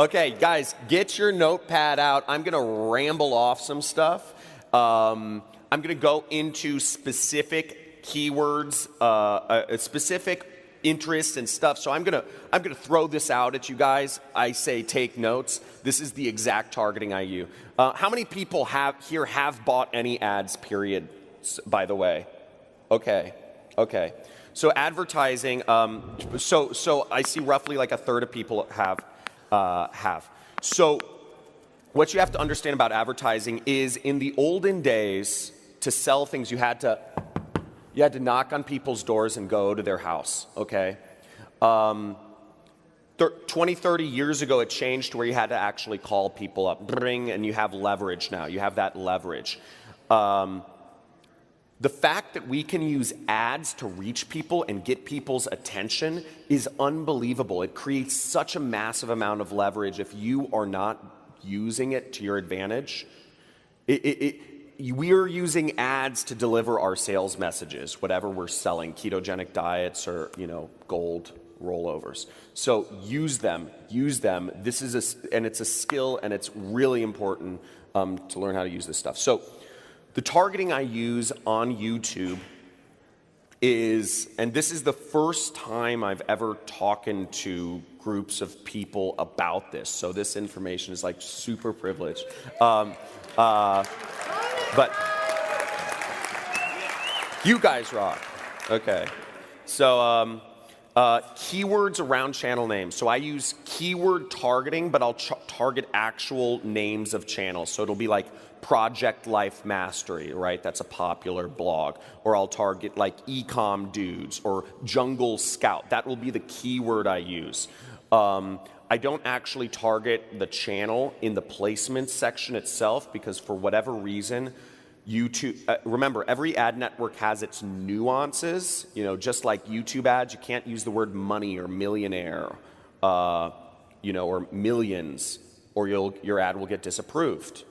Okay, guys, get your notepad out. I'm going to ramble off some stuff. I'm going to go into specific keywords, specific interests and stuff. So I'm going to throw this out at you guys. I say take notes. This is the exact targeting I use. How many people have bought any ads, period, by the way? Okay. So advertising, so I see roughly like a third of people have. So what you have to understand about advertising is in the olden days, to sell things, you had to knock on people's doors and go to their house, okay? 20, 30 years ago, it changed to where you had to actually call people up, and you have leverage now. You have that leverage. The fact that we can use ads to reach people and get people's attention is unbelievable. It creates such a massive amount of leverage if you are not using it to your advantage. We are using ads to deliver our sales messages, whatever we're selling, ketogenic diets or, gold rollovers. So use them. This is and it's a skill, and it's really important to learn how to use this stuff. So the targeting I use on YouTube is, and this is the first time I've ever talked to groups of people about this, so this information is like super privileged. But you guys rock. Okay. So keywords around channel names. So I use keyword targeting, but I'll target actual names of channels. So it'll be like Project Life Mastery, right? That's a popular blog. Or I'll target like Ecom Dudes or Jungle Scout. That will be the keyword I use. I don't actually target the channel in the placement section itself because for whatever reason, YouTube, remember, every ad network has its nuances. Just like YouTube ads, you can't use the word money or millionaire, or millions, or your ad will get disapproved.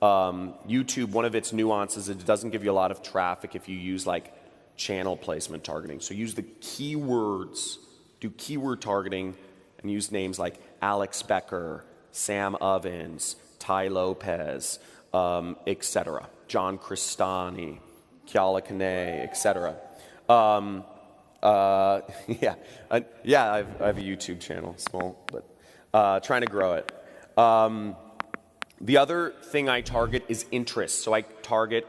YouTube, one of its nuances is it doesn't give you a lot of traffic if you use like channel placement targeting. So use the keywords, do keyword targeting, and use names like Alex Becker, Sam Ovens, Ty Lopez, etc. John Crestani, Kiala Kane, etc. I have a YouTube channel, small, but trying to grow it. The other thing I target is interest. So I target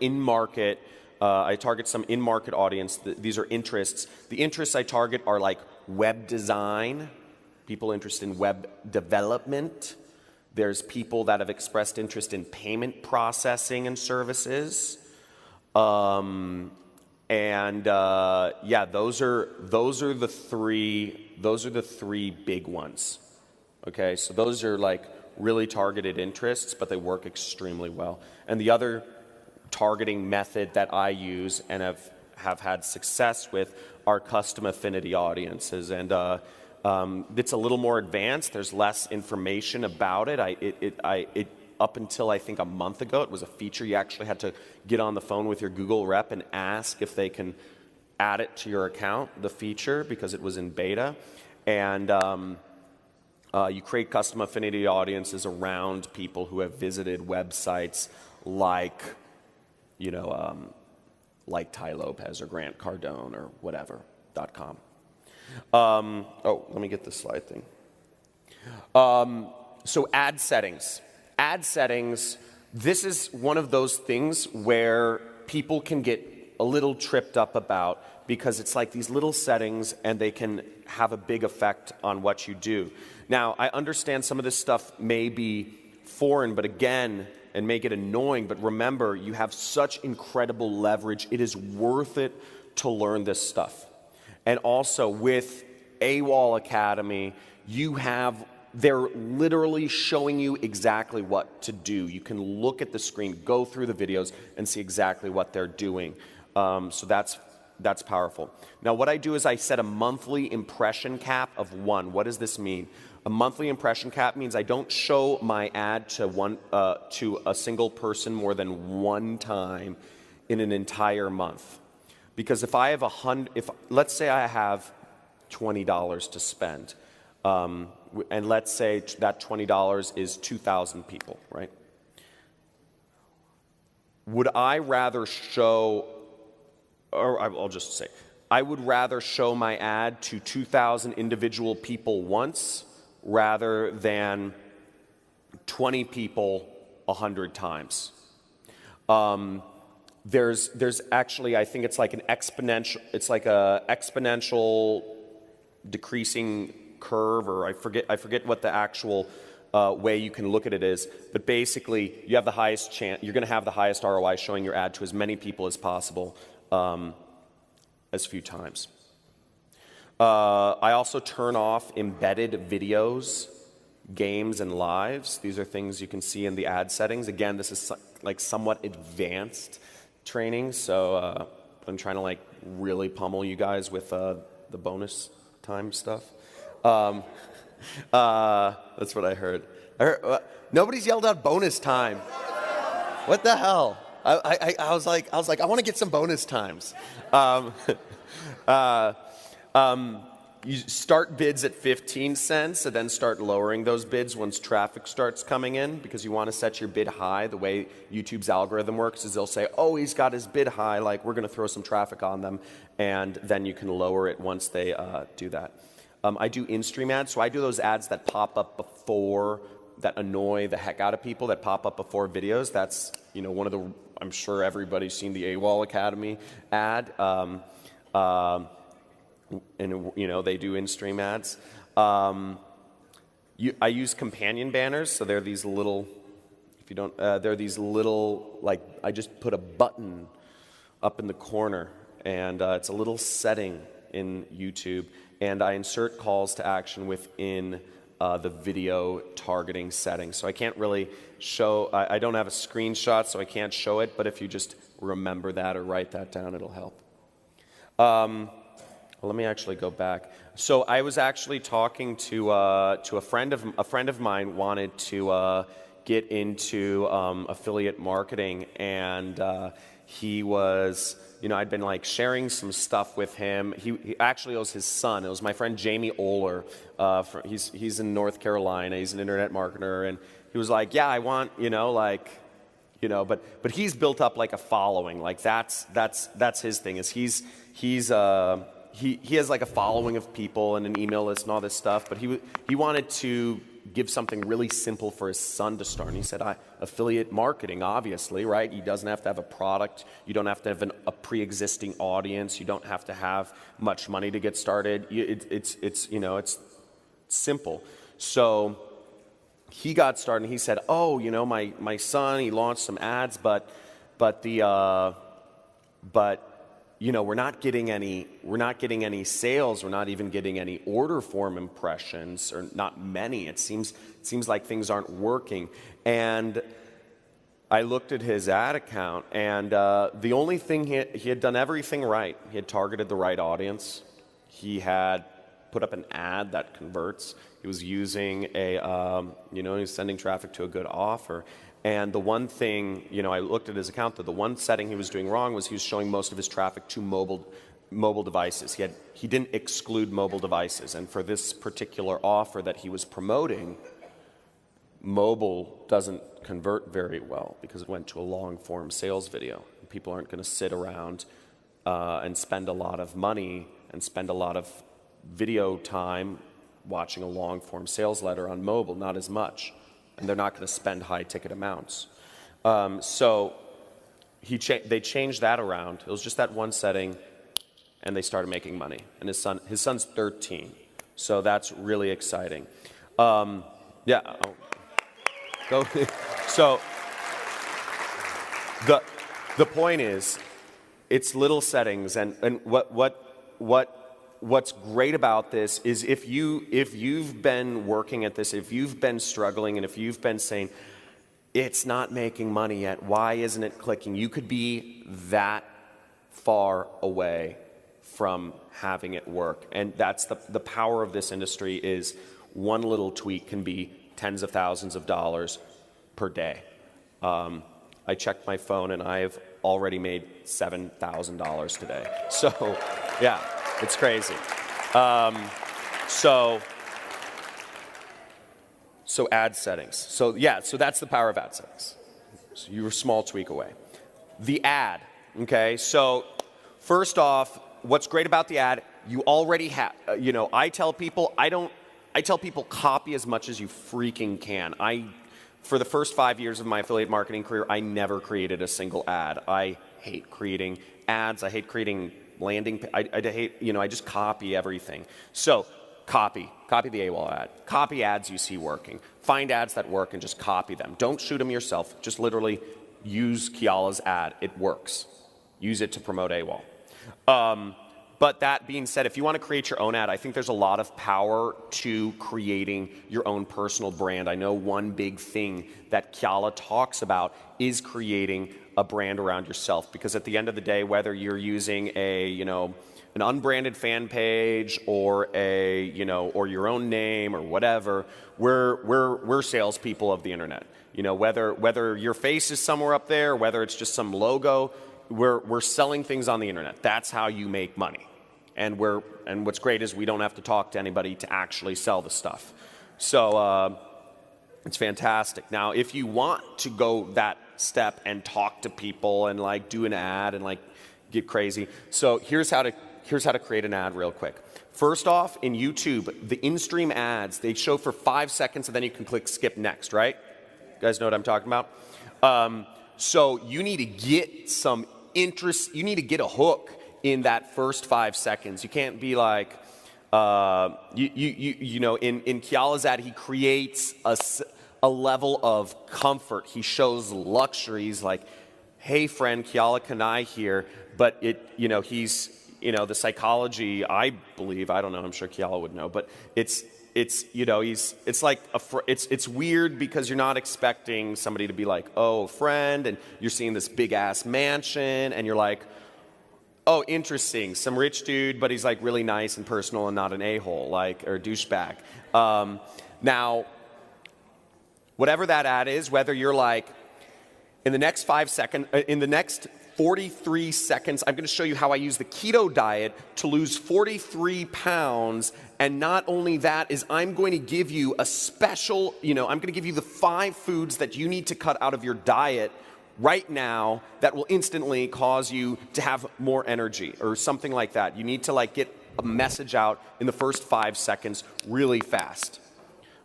in-market. I target some in-market audience. These are interests. The interests I target are like web design, people interested in web development. There's people that have expressed interest in payment processing and services. Those are the three big ones. Okay, so those are like really targeted interests, but they work extremely well. And the other targeting method that I use and have had success with are custom affinity audiences. And it's a little more advanced. There's less information about it. Up until I think a month ago, it was a feature you actually had to get on the phone with your Google rep and ask if they can add it to your account, the feature, because it was in beta. And you create custom affinity audiences around people who have visited websites like, like Ty Lopez or Grant Cardone or whatever.com. Let me get this slide thing. So ad settings. Ad settings, this is one of those things where people can get a little tripped up about because it's like these little settings and they can have a big effect on what you do. Now, I understand some of this stuff may be foreign, but again, and may get annoying, but remember, you have such incredible leverage. It is worth it to learn this stuff. And also with AWOL Academy, they're literally showing you exactly what to do. You can look at the screen, go through the videos, and see exactly what they're doing. So that's powerful. Now, what I do is I set a monthly impression cap of 1. What does this mean? A monthly impression cap means I don't show my ad to a single person more than one time in an entire month. Because if I have let's say I have $20 to spend, And let's say that $20 is 2,000 people, right? Would I rather show, or I'll just say, I would rather show my ad to 2,000 individual people once rather than 20 people 100 times. There's actually, I think it's like an exponential, it's like a exponential decreasing curve, or I forget what the actual way you can look at it is, but basically you have the highest chance, you're going to have the highest ROI showing your ad to as many people as possible, as few times. I also turn off embedded videos, games, and lives. These are things you can see in the ad settings. Again, this is like somewhat advanced training, so I'm trying to like really pummel you guys with the bonus time stuff. That's what I heard. Nobody's yelled out bonus time. What the hell? I was like, I want to get some bonus times. You start bids at 15 cents and then start lowering those bids once traffic starts coming in, because you want to set your bid high. The way YouTube's algorithm works is they'll say, oh, he's got his bid high, like we're going to throw some traffic on them, and then you can lower it once they do that. I do in-stream ads, so I do those ads that pop up before, that annoy the heck out of people, that pop up before videos. That's, you know, one of the, I'm sure everybody's seen the AWOL Academy ad. And you know, they do in-stream ads. I use companion banners, so they're these little, if you don't, they're these little, like, I just put a button up in the corner, and it's a little setting in YouTube, and I insert calls to action within the video targeting settings. So I can't really show, I don't have a screenshot, so I can't show it, but if you just remember that or write that down, it'll help. Well, let me actually go back. So I was actually talking to a friend of mine wanted to get into affiliate marketing, and he was, you know, I'd been like sharing some stuff with him. He actually, it was his son. It was my friend Jamie Oler. He's in North Carolina. He's an internet marketer, and he was like, yeah, I want, you know, like, you know, but he's built up like a following. Like that's his thing. Is he has like a following of people and an email list and all this stuff, but he wanted to give something really simple for his son to start. And he said, affiliate marketing, obviously, right? He doesn't have to have a product. You don't have to have a pre-existing audience. You don't have to have much money to get started. It's you know, it's simple. So he got started, and he said, oh, you know, my son, he launched some ads, but you know, we're not getting any sales. We're not even getting any order form impressions, or not many. It seems like things aren't working. And I looked at his ad account, and the only thing he had done everything right. He had targeted the right audience. He had put up an ad that converts. He was using he was sending traffic to a good offer. And the one thing, you know, I looked at his account, that the one setting he was doing wrong was he was showing most of his traffic to mobile devices. He didn't exclude mobile devices. And for this particular offer that he was promoting, mobile doesn't convert very well because it went to a long-form sales video. People aren't going to sit around and spend a lot of money and spend a lot of video time watching a long-form sales letter on mobile, not as much. And they're not going to spend high-ticket amounts. So they changed that around. It was just that one setting, and they started making money. And his son's 13, so that's really exciting. Yeah. Go. So the point is, it's little settings, and what's great about this is if you've been working at this, if you've been struggling, and if you've been saying, it's not making money yet, why isn't it clicking? You could be that far away from having it work. And that's the power of this industry, is one little tweak can be tens of thousands of dollars per day. I checked my phone, and I have already made $7,000 today. So, yeah. It's crazy. So So ad settings. So yeah, so that's the power of ad settings. So you're a small tweak away. The ad, okay? So first off, what's great about the ad, you already have, I tell people copy as much as you freaking can. For the first 5 years of my affiliate marketing career, I never created a single ad. I hate creating ads. I hate creating landing. I hate, I just copy everything. So copy the AWOL ad. Copy ads you see working. Find ads that work and just copy them. Don't shoot them yourself. Just literally use Kiala's ad. It works. Use it to promote AWOL. But that being said, if you want to create your own ad, I think there's a lot of power to creating your own personal brand. I know one big thing that Kiala talks about is creating a brand around yourself, because at the end of the day, whether you're using an unbranded fan page or or your own name or whatever, we're salespeople of the internet. Whether your face is somewhere up there, whether it's just some logo, we're selling things on the internet. That's how you make money. And what's great is we don't have to talk to anybody to actually sell the stuff. So it's fantastic. Now, if you want to go that step and talk to people and do an ad and get crazy, so here's how to create an ad real quick. First off, in YouTube, the in-stream ads, they show for 5 seconds and then you can click skip next, right? You guys know what I'm talking about? So you need to get some interest, you need to get a hook in that first 5 seconds. You can't be in Kiala's ad, he creates a level of comfort. He shows luxuries like, hey friend, Kiala Kanai here, but he's, the psychology, I believe, I don't know, I'm sure Kiala would know, but it's weird because you're not expecting somebody to be like, oh, friend, and you're seeing this big ass mansion and you're like, oh, interesting, some rich dude, but he's really nice and personal and not an a-hole, or a douchebag. Now, whatever that ad is, whether you're in the next 5 seconds, in the next 43 seconds, I'm going to show you how I use the keto diet to lose 43 pounds. And not only that is I'm going to give you a special, I'm going to give you the 5 foods that you need to cut out of your diet right now that will instantly cause you to have more energy or something like that. You need to get a message out in the first 5 seconds really fast.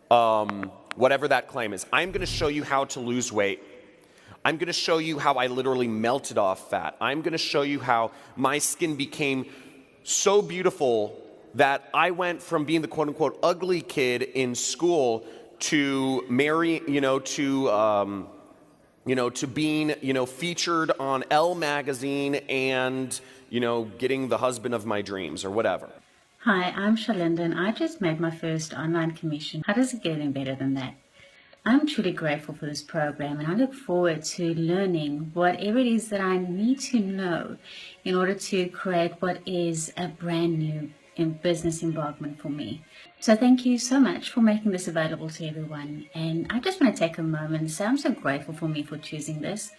Whatever that claim is. I'm going to show you how to lose weight. I'm going to show you how I literally melted off fat. I'm going to show you how my skin became so beautiful that I went from being the quote-unquote ugly kid in school to to being, featured on Elle magazine and, getting the husband of my dreams or whatever. Hi, I'm Shalinda and I just made my first online commission. How does it get any better than that? I'm truly grateful for this program and I look forward to learning whatever it is that I need to know in order to create what is a brand new business embarkment for me. So thank you so much for making this available to everyone. And I just want to take a moment and say I'm so grateful for me for choosing this.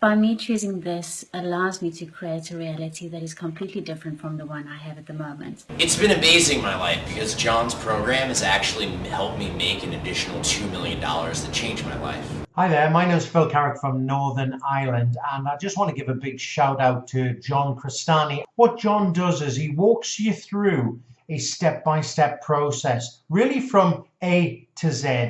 By me choosing this allows me to create a reality that is completely different from the one I have at the moment. It's been amazing in my life because John's program has actually helped me make an additional $2 million that changed my life. Hi there, my name is Phil Carrick from Northern Ireland and I just want to give a big shout out to John Crestani. What John does is he walks you through a step-by-step process, really from A to Z.